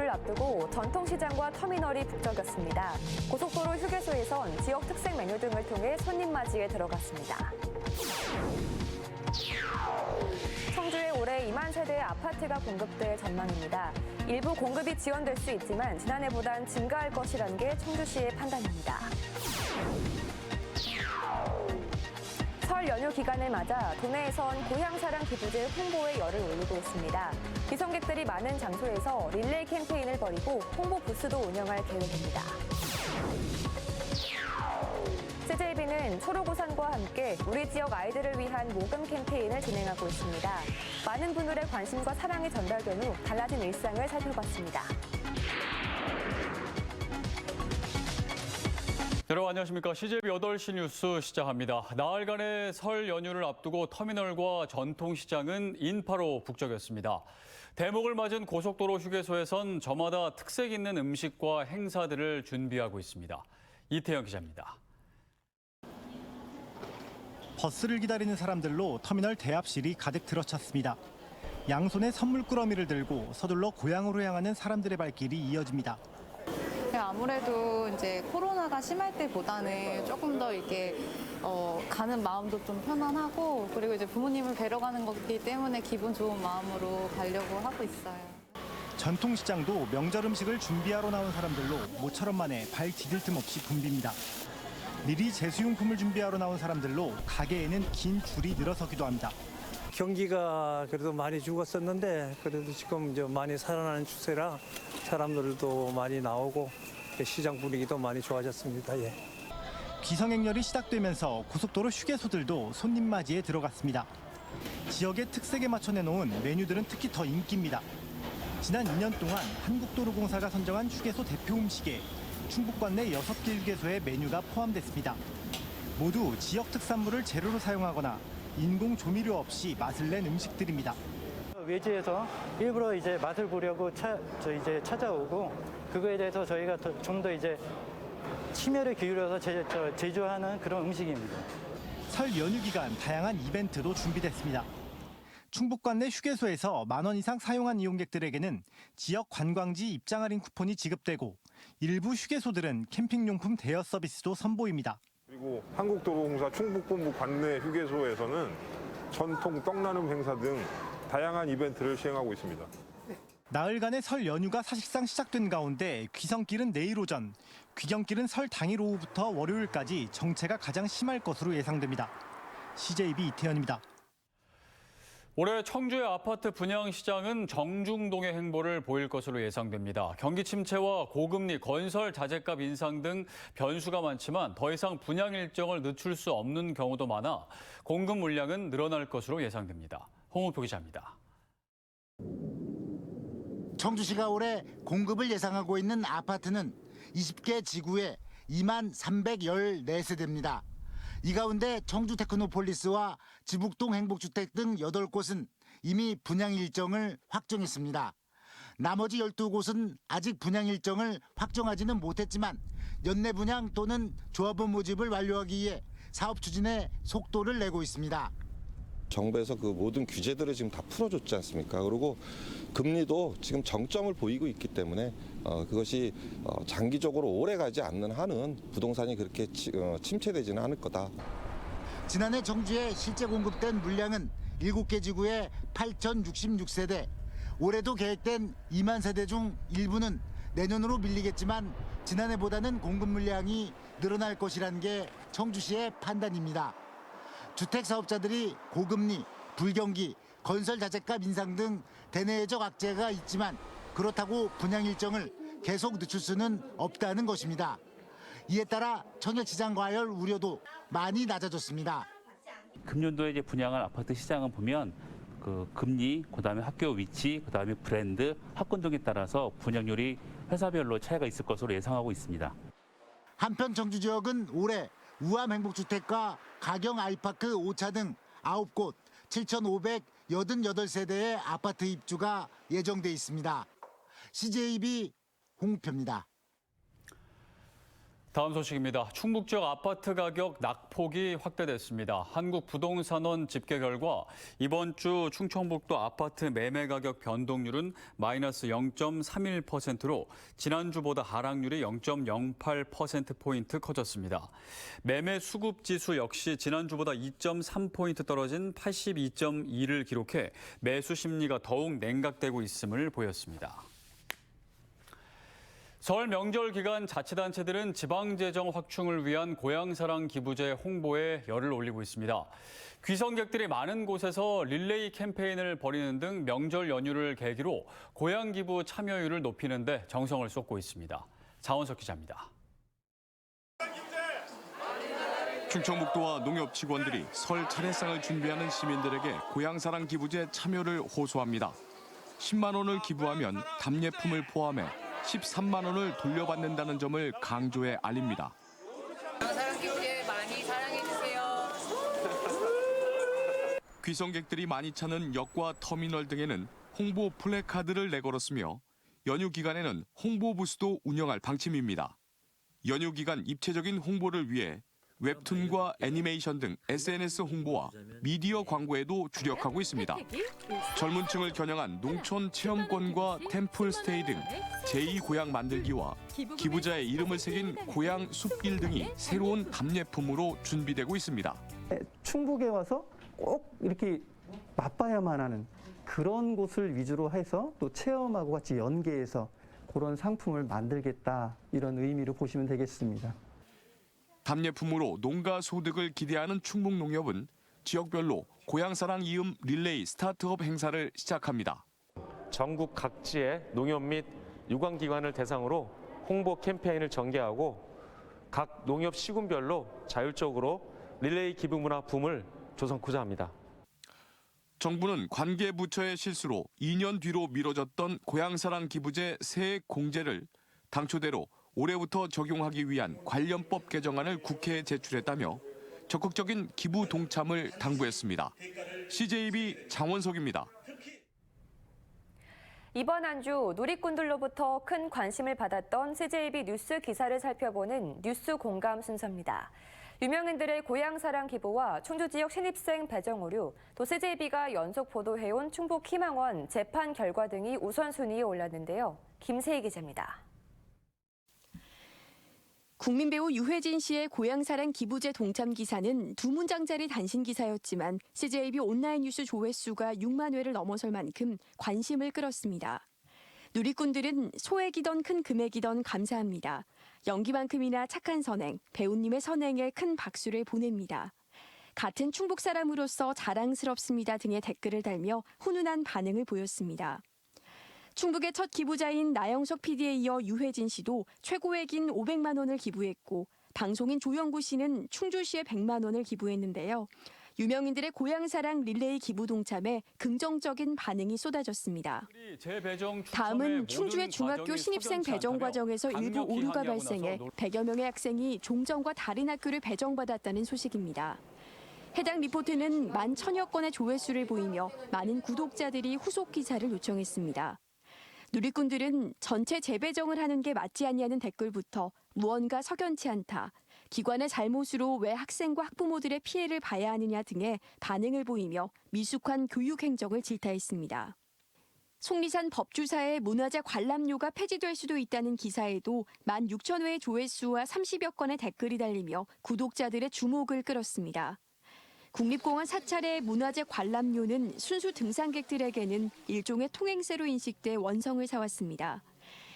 연휴를 앞두고 전통시장과 터미널이 북적였습니다. 고속도로 휴게소에선 지역 특색 메뉴 등을 통해 손님 맞이에 들어갔습니다. 청주에 올해 2만 세대의 아파트가 공급될 전망입니다. 일부 공급이 지연될 수 있지만 지난해보단 증가할 것이라는 게 청주시의 판단입니다. 설 연휴 기간을 맞아 도내에선 고향사랑 기부제 홍보에 열을 올리고 있습니다. 비성객들이 많은 장소에서 릴레이 캠페인을 벌이고 홍보 부스도 운영할 계획입니다. CJB는 초록우산과 함께 우리 지역 아이들을 위한 모금 캠페인을 진행하고 있습니다. 많은 분들의 관심과 사랑이 전달된 후 달라진 일상을 살펴봤습니다. 여러분 안녕하십니까. CJB 8시 뉴스 시작합니다. 나흘간의 설 연휴를 앞두고 터미널과 전통시장은 인파로 북적였습니다. 대목을 맞은 고속도로 휴게소에선 저마다 특색 있는 음식과 행사들을 준비하고 있습니다. 이태영 기자입니다. 버스를 기다리는 사람들로 터미널 대합실이 가득 들어찼습니다. 양손에 선물 꾸러미를 들고 서둘러 고향으로 향하는 사람들의 발길이 이어집니다. 아무래도 이제 코로나가 심할 때보다는 조금 더 이렇게 가는 마음도 좀 편안하고, 그리고 이제 부모님을 뵈러 가는 거기 때문에 기분 좋은 마음으로 가려고 하고 있어요. 전통시장도 명절 음식을 준비하러 나온 사람들로 모처럼 만에 발 디딜 틈 없이 붐빕니다. 미리 제수용품을 준비하러 나온 사람들로 가게에는 긴 줄이 늘어서기도 합니다. 경기가 그래도 많이 죽었었는데 그래도 지금 이제 많이 살아나는 추세라 사람들도 많이 나오고 시장 분위기도 많이 좋아졌습니다. 예. 귀성행렬이 시작되면서 고속도로 휴게소들도 손님 맞이에 들어갔습니다. 지역의 특색에 맞춰 내놓은 메뉴들은 특히 더 인기입니다. 지난 2년 동안 한국도로공사가 선정한 휴게소 대표 음식에 충북권 내 6개 휴게소의 메뉴가 포함됐습니다. 모두 지역 특산물을 재료로 사용하거나 인공 조미료 없이 맛을 낸 음식들입니다. 외지에서 일부러 이제 맛을 보려고 찾아오고, 그거에 대해서 저희가 좀 더 이제 심혈을 기울여서 제조하는 그런 음식입니다. 설 연휴 기간 다양한 이벤트도 준비됐습니다. 충북권 내 휴게소에서 10,000원 이상 사용한 이용객들에게는 지역 관광지 입장 할인 쿠폰이 지급되고, 일부 휴게소들은 캠핑용품 대여 서비스도 선보입니다. 그리고 한국도로공사 충북본부 관내 휴게소에서는 전통 떡나눔 행사 등 다양한 이벤트를 시행하고 있습니다. 나흘간의 설 연휴가 사실상 시작된 가운데 귀성길은 내일 오전, 귀경길은 설 당일 오후부터 월요일까지 정체가 가장 심할 것으로 예상됩니다. CJB 이태현입니다. 올해 청주의 아파트 분양 시장은 정중동의 행보를 보일 것으로 예상됩니다. 경기 침체와 고금리, 건설 자재값 인상 등 변수가 많지만 더 이상 분양 일정을 늦출 수 없는 경우도 많아 공급 물량은 늘어날 것으로 예상됩니다. 홍우표 기자입니다. 청주시가 올해 공급을 예상하고 있는 아파트는 20개 지구에 2만 314세대입니다. 이 가운데 청주 테크노폴리스와 지북동 행복주택 등 8곳은 이미 분양 일정을 확정했습니다. 나머지 12곳은 아직 분양 일정을 확정하지는 못했지만 연내 분양 또는 조합원 모집을 완료하기 위해 사업 추진에 속도를 내고 있습니다. 정부에서 그 모든 규제들을 지금 다 풀어줬지 않습니까? 그리고 금리도 지금 정점을 보이고 있기 때문에 그것이 장기적으로 오래 가지 않는 한은 부동산이 그렇게 침체되지는 않을 거다. 지난해 청주에 실제 공급된 물량은 7개 지구에 8,066세대. 올해도 계획된 2만 세대 중 일부는 내년으로 밀리겠지만 지난해보다는 공급 물량이 늘어날 것이라는 게 청주시의 판단입니다. 주택사업자들이 고금리, 불경기, 건설 자재값 인상 등 대내적 악재가 있지만 그렇다고 분양 일정을 계속 늦출 수는 없다는 것입니다. 이에 따라 청약시장 과열 우려도 많이 낮아졌습니다. 금년도에 이제 분양한 아파트 시장을 보면 그 금리, 그다음에 학교 위치, 그다음에 브랜드, 학군 등에 따라서 분양률이 회사별로 차이가 있을 것으로 예상하고 있습니다. 한편 청주 지역은 올해 우암 행복주택과 가경 아이파크 5차 등 9곳 7,588세대의 아파트 입주가 예정돼 있습니다. CJB 홍우표입니다. 다음 소식입니다. 충북 지역 아파트 가격 낙폭이 확대됐습니다. 한국부동산원 집계 결과 이번 주 충청북도 아파트 매매 가격 변동률은 마이너스 0.31%로 지난주보다 하락률이 0.08%포인트 커졌습니다. 매매 수급 지수 역시 지난주보다 2.3포인트 떨어진 82.2를 기록해 매수 심리가 더욱 냉각되고 있음을 보였습니다. 설 명절 기간 자치단체들은 지방재정 확충을 위한 고향사랑 기부제 홍보에 열을 올리고 있습니다. 귀성객들이 많은 곳에서 릴레이 캠페인을 벌이는 등 명절 연휴를 계기로 고향 기부 참여율을 높이는 데 정성을 쏟고 있습니다. 자원석 기자입니다. 충청북도와 농협 직원들이 설 차례상을 준비하는 시민들에게 고향사랑 기부제 참여를 호소합니다. 10만 원을 기부하면 답례품을 포함해 13만 원을 돌려받는다는 점을 강조해 알립니다. 사랑 기부제 많이 사랑해 주세요. 귀성객들이 많이 찾는 역과 터미널 등에는 홍보 플래카드를 내걸었으며 연휴 기간에는 홍보 부스도 운영할 방침입니다. 연휴 기간 입체적인 홍보를 위해 웹툰과 애니메이션 등 SNS 홍보와 미디어 광고에도 주력하고 있습니다. 젊은 층을 겨냥한 농촌 체험권과 템플 스테이 등 제2고향 만들기와 기부자의 이름을 새긴 고향 숲길 등이 새로운 답례품으로 준비되고 있습니다. 충북에 와서 꼭 이렇게 맛봐야만 하는 그런 곳을 위주로 해서 또 체험하고 같이 연계해서 그런 상품을 만들겠다 이런 의미로 보시면 되겠습니다. 답례품으로 농가 소득을 기대하는 충북농협은 지역별로 고향사랑 이음 릴레이 스타트업 행사를 시작합니다. 전국 각지의 농협 및 유관기관을 대상으로 홍보 캠페인을 전개하고 각 농협 시군별로 자율적으로 릴레이 기부 문화 붐을 조성하고자 합니다. 정부는 관계 부처의 실수로 2년 뒤로 미뤄졌던 고향사랑 기부제 세액 공제를 당초대로 올해부터 적용하기 위한 관련법 개정안을 국회에 제출했다며 적극적인 기부 동참을 당부했습니다. CJB 장원석입니다. 이번 한 주 누리꾼들로부터 큰 관심을 받았던 CJB 뉴스 기사를 살펴보는 뉴스 공감 순서입니다. 유명인들의 고향사랑 기부와 충주 지역 신입생 배정 오류, 또 CJB가 연속 보도해온 충북 희망원 재판 결과 등이 우선순위에 올랐는데요. 김세희 기자입니다. 국민배우 유해진 씨의 고향사랑 기부제 동참 기사는 두 문장짜리 단신 기사였지만 CJB 온라인 뉴스 조회수가 6만 회를 넘어설 만큼 관심을 끌었습니다. 누리꾼들은 소액이던 큰 금액이던 감사합니다. 연기만큼이나 착한 선행, 배우님의 선행에 큰 박수를 보냅니다. 같은 충북 사람으로서 자랑스럽습니다 등의 댓글을 달며 훈훈한 반응을 보였습니다. 충북의 첫 기부자인 나영석 PD에 이어 유해진 씨도 최고액인 500만 원을 기부했고 방송인 조영구 씨는 충주시에 100만 원을 기부했는데요. 유명인들의 고향사랑 릴레이 기부 동참에 긍정적인 반응이 쏟아졌습니다. 다음은 충주의 중학교 신입생 배정 과정에서 일부 오류가 발생해 100여 명의 학생이 종전과 다른 학교를 배정받았다는 소식입니다. 해당 리포트는 11,000여 건의 조회수를 보이며 많은 구독자들이 후속 기사를 요청했습니다. 누리꾼들은 전체 재배정을 하는 게 맞지 않냐는 댓글부터 무언가 석연치 않다, 기관의 잘못으로 왜 학생과 학부모들의 피해를 봐야 하느냐 등의 반응을 보이며 미숙한 교육 행정을 질타했습니다. 속리산 법주사의 문화재 관람료가 폐지될 수도 있다는 기사에도 16,000회의 조회수와 30여 건의 댓글이 달리며 구독자들의 주목을 끌었습니다. 국립공원 사찰의 문화재 관람료는 순수 등산객들에게는 일종의 통행세로 인식돼 원성을 사왔습니다.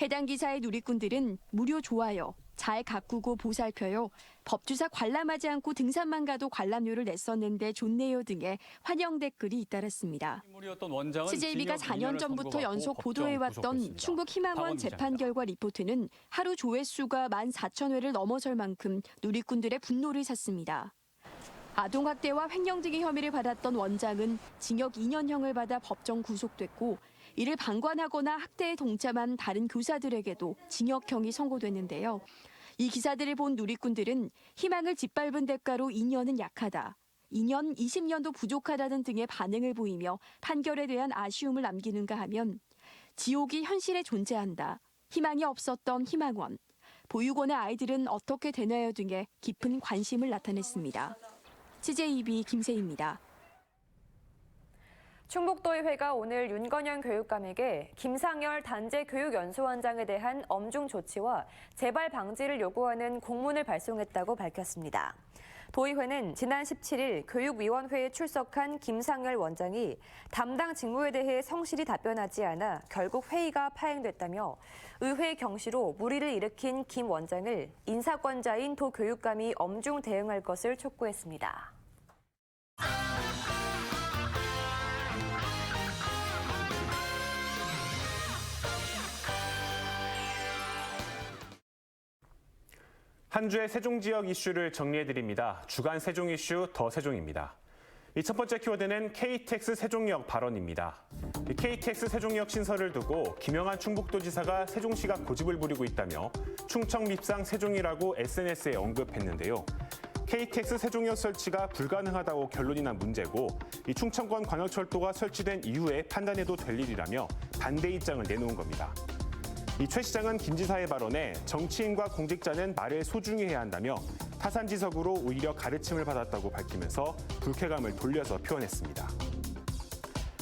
해당 기사의 누리꾼들은 무료 좋아요, 잘 가꾸고 보살펴요, 법주사 관람하지 않고 등산만 가도 관람료를 냈었는데 좋네요 등의 환영 댓글이 잇따랐습니다. CJB가 4년 전부터 연속 보도해왔던 충북 희망원 재판 결과 리포트는 하루 조회수가 14,000회를 넘어설 만큼 누리꾼들의 분노를 샀습니다. 아동학대와 횡령 등의 혐의를 받았던 원장은 징역 2년형을 받아 법정 구속됐고 이를 방관하거나 학대에 동참한 다른 교사들에게도 징역형이 선고됐는데요. 이 기사들을 본 누리꾼들은 희망을 짓밟은 대가로 2년은 약하다, 2년, 20년도 부족하다는 등의 반응을 보이며 판결에 대한 아쉬움을 남기는가 하면 지옥이 현실에 존재한다, 희망이 없었던 희망원, 보육원의 아이들은 어떻게 되나요 등에 깊은 관심을 나타냈습니다. CJEB 김세희입니다. 충북도의회가 오늘 윤건현 교육감에게 김상열 단체교육연수원장에 대한 엄중 조치와 재발 방지를 요구하는 공문을 발송했다고 밝혔습니다. 도의회는 지난 17일 교육위원회에 출석한 김상열 원장이 담당 직무에 대해 성실히 답변하지 않아 결국 회의가 파행됐다며 의회 경시로 물의를 일으킨 김 원장을 인사권자인 도교육감이 엄중 대응할 것을 촉구했습니다. 한 주의 세종 지역 이슈를 정리해드립니다. 주간 세종 이슈 더 세종입니다. 이 첫 번째 키워드는 KTX 세종역 발언입니다. KTX 세종역 신설을 두고 김영한 충북도지사가 세종시가 고집을 부리고 있다며 충청 밉상 세종이라고 SNS에 언급했는데요. KTX 세종역 설치가 불가능하다고 결론이 난 문제고 이 충청권 광역철도가 설치된 이후에 판단해도 될 일이라며 반대 입장을 내놓은 겁니다. 이 최 시장은 김 지사의 발언에 정치인과 공직자는 말을 소중히 해야 한다며 타산지석으로 오히려 가르침을 받았다고 밝히면서 불쾌감을 돌려서 표현했습니다.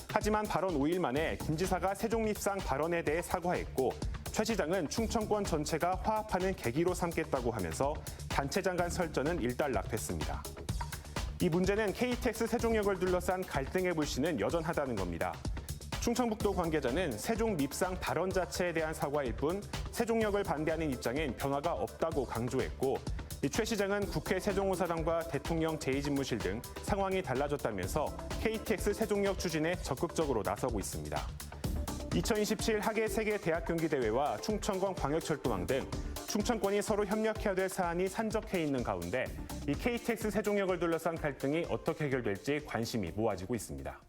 하지만 발언 5일 만에 김 지사가 세종립상 발언에 대해 사과했고 최 시장은 충청권 전체가 화합하는 계기로 삼겠다고 하면서 단체장 간 설전은 일단락됐습니다. 이 문제는 KTX 세종역을 둘러싼 갈등의 불씨는 여전하다는 겁니다. 충청북도 관계자는 세종 밉상 발언 자체에 대한 사과일 뿐 세종역을 반대하는 입장엔 변화가 없다고 강조했고 최 시장은 국회 세종호사당과 대통령 제2집무실 등 상황이 달라졌다면서 KTX 세종역 추진에 적극적으로 나서고 있습니다. 2027 하계 세계 대학 경기대회와 충청권 광역철도망 등 충청권이 서로 협력해야 될 사안이 산적해 있는 가운데 이 KTX 세종역을 둘러싼 갈등이 어떻게 해결될지 관심이 모아지고 있습니다.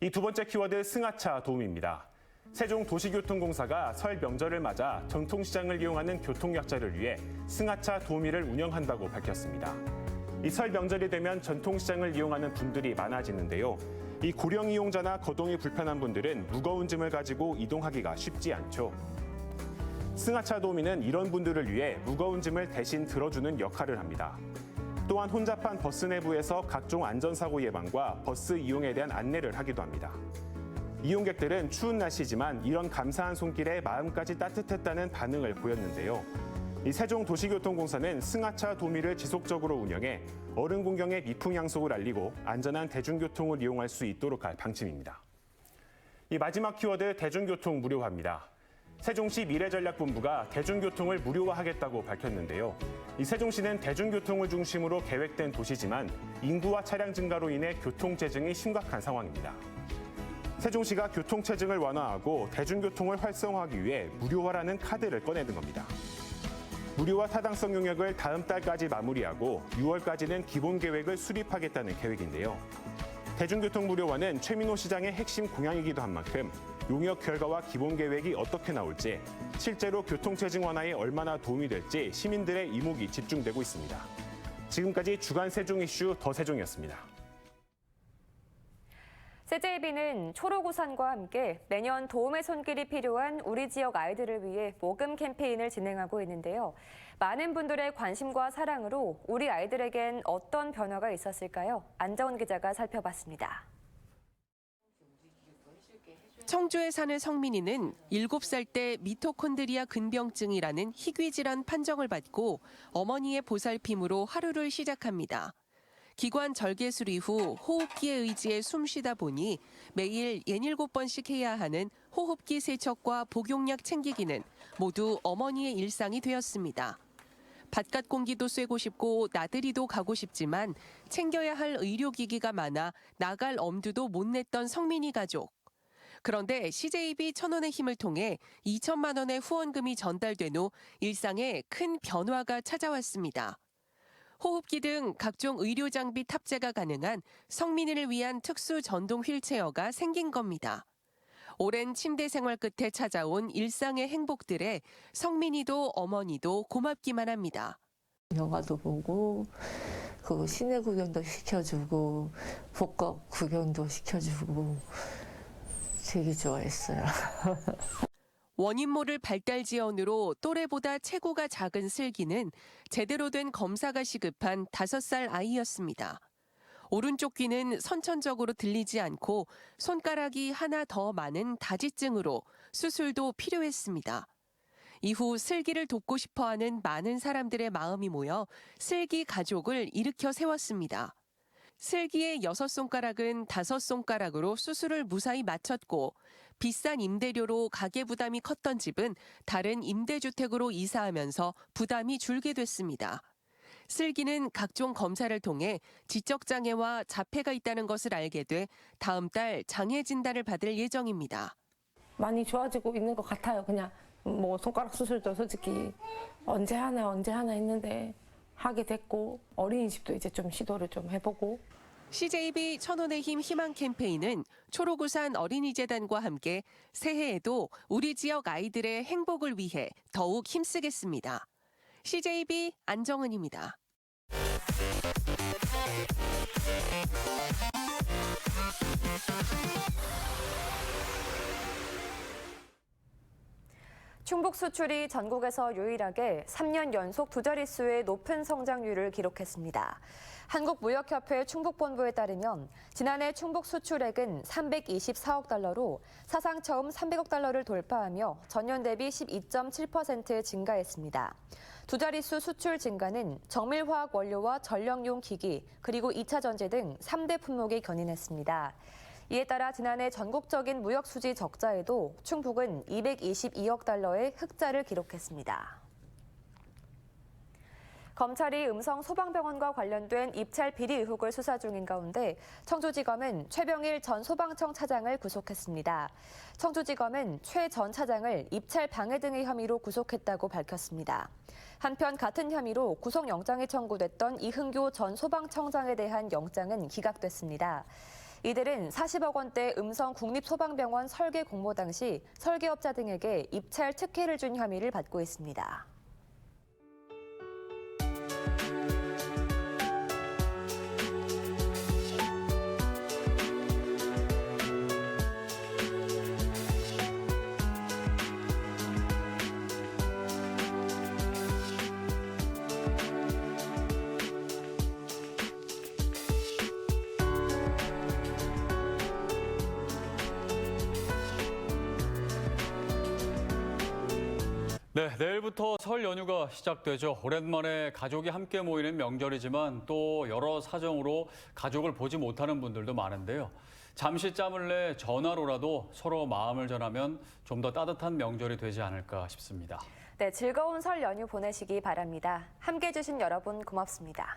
이 두 번째 키워드 승하차 도움입니다. 세종도시교통공사가 설 명절을 맞아 전통시장을 이용하는 교통약자를 위해 승하차 도우미를 운영한다고 밝혔습니다. 이 설 명절이 되면 전통시장을 이용하는 분들이 많아지는데요. 이 고령 이용자나 거동이 불편한 분들은 무거운 짐을 가지고 이동하기가 쉽지 않죠. 승하차 도우미는 이런 분들을 위해 무거운 짐을 대신 들어주는 역할을 합니다. 또한 혼잡한 버스 내부에서 각종 안전사고 예방과 버스 이용에 대한 안내를 하기도 합니다. 이용객들은 추운 날씨지만 이런 감사한 손길에 마음까지 따뜻했다는 반응을 보였는데요. 이 세종도시교통공사는 승하차 도우미를 지속적으로 운영해 어른 공경의 미풍양속을 알리고 안전한 대중교통을 이용할 수 있도록 할 방침입니다. 이 마지막 키워드 대중교통 무료화입니다. 세종시 미래전략본부가 대중교통을 무료화하겠다고 밝혔는데요. 이 세종시는 대중교통을 중심으로 계획된 도시지만 인구와 차량 증가로 인해 교통체증이 심각한 상황입니다. 세종시가 교통체증을 완화하고 대중교통을 활성화하기 위해 무료화라는 카드를 꺼내는 겁니다. 무료화 타당성 용역을 다음 달까지 마무리하고 6월까지는 기본 계획을 수립하겠다는 계획인데요. 대중교통 무료화는 최민호 시장의 핵심 공약이기도 한 만큼 용역 결과와 기본 계획이 어떻게 나올지, 실제로 교통체증 완화에 얼마나 도움이 될지 시민들의 이목이 집중되고 있습니다. 지금까지 주간 세종 이슈 더 세종이었습니다. CJB는 초록우산과 함께 매년 도움의 손길이 필요한 우리 지역 아이들을 위해 모금 캠페인을 진행하고 있는데요. 많은 분들의 관심과 사랑으로 우리 아이들에겐 어떤 변화가 있었을까요? 안정훈 기자가 살펴봤습니다. 청주에 사는 성민이는 7살 때 미토콘드리아 근병증이라는 희귀질환 판정을 받고 어머니의 보살핌으로 하루를 시작합니다. 기관 절개 수리 후 호흡기에 의지해 숨 쉬다 보니 매일 67번씩 해야 하는 호흡기 세척과 복용약 챙기기는 모두 어머니의 일상이 되었습니다. 바깥 공기도 쐬고 싶고 나들이도 가고 싶지만 챙겨야 할 의료기기가 많아 나갈 엄두도 못 냈던 성민이 가족. 그런데 CJB 1,000원의 힘을 통해 2천만 원의 후원금이 전달된 후 일상에 큰 변화가 찾아왔습니다. 호흡기 등 각종 의료 장비 탑재가 가능한 성민이를 위한 특수 전동 휠체어가 생긴 겁니다. 오랜 침대 생활 끝에 찾아온 일상의 행복들에 성민이도 어머니도 고맙기만 합니다. 영화도 보고 그 시내 구경도 시켜주고 복합 구경도 시켜주고 되게 좋아했어요. 원인 모를 발달 지연으로 또래보다 체구가 작은 슬기는 제대로 된 검사가 시급한 5살 아이였습니다. 오른쪽 귀는 선천적으로 들리지 않고 손가락이 하나 더 많은 다지증으로 수술도 필요했습니다. 이후 슬기를 돕고 싶어하는 많은 사람들의 마음이 모여 슬기 가족을 일으켜 세웠습니다. 슬기의 6손가락은 5손가락으로 수술을 무사히 마쳤고 비싼 임대료로 가계 부담이 컸던 집은 다른 임대주택으로 이사하면서 부담이 줄게 됐습니다. 슬기는 각종 검사를 통해 지적장애와 자폐가 있다는 것을 알게 돼 다음 달 장애 진단을 받을 예정입니다. 많이 좋아지고 있는 것 같아요. 그냥 뭐 손가락 수술도 솔직히 언제 하나 했는데 하게 됐고 어린이집도 이제 좀 시도를 좀 해보고. CJB 천원의 힘 희망 캠페인은 초록우산 어린이재단과 함께 새해에도 우리 지역 아이들의 행복을 위해 더욱 힘쓰겠습니다. CJB 안정은입니다. 충북 수출이 전국에서 유일하게 3년 연속 2자릿수의 높은 성장률을 기록했습니다. 한국무역협회 충북본부에 따르면 지난해 충북 수출액은 324억 달러로 사상 처음 300억 달러를 돌파하며 전년 대비 12.7% 증가했습니다. 2자릿수 수출 증가는 정밀화학 원료와 전력용 기기, 그리고 2차 전지 등 3대 품목이 견인했습니다. 이에 따라 지난해 전국적인 무역 수지 적자에도 충북은 222억 달러의 흑자를 기록했습니다. 검찰이 음성 소방병원과 관련된 입찰 비리 의혹을 수사 중인 가운데 청주지검은 최병일 전 소방청 차장을 구속했습니다. 청주지검은 최 전 차장을 입찰 방해 등의 혐의로 구속했다고 밝혔습니다. 한편 같은 혐의로 구속영장이 청구됐던 이흥교 전 소방청장에 대한 영장은 기각됐습니다. 이들은 40억 원대 음성 국립소방병원 설계 공모 당시 설계업자 등에게 입찰 특혜를 준 혐의를 받고 있습니다. 네, 내일부터 설 연휴가 시작되죠. 오랜만에 가족이 함께 모이는 명절이지만 또 여러 사정으로 가족을 보지 못하는 분들도 많은데요. 잠시 짬을 내 전화로라도 서로 마음을 전하면 좀 더 따뜻한 명절이 되지 않을까 싶습니다. 네, 즐거운 설 연휴 보내시기 바랍니다. 함께해 주신 여러분 고맙습니다.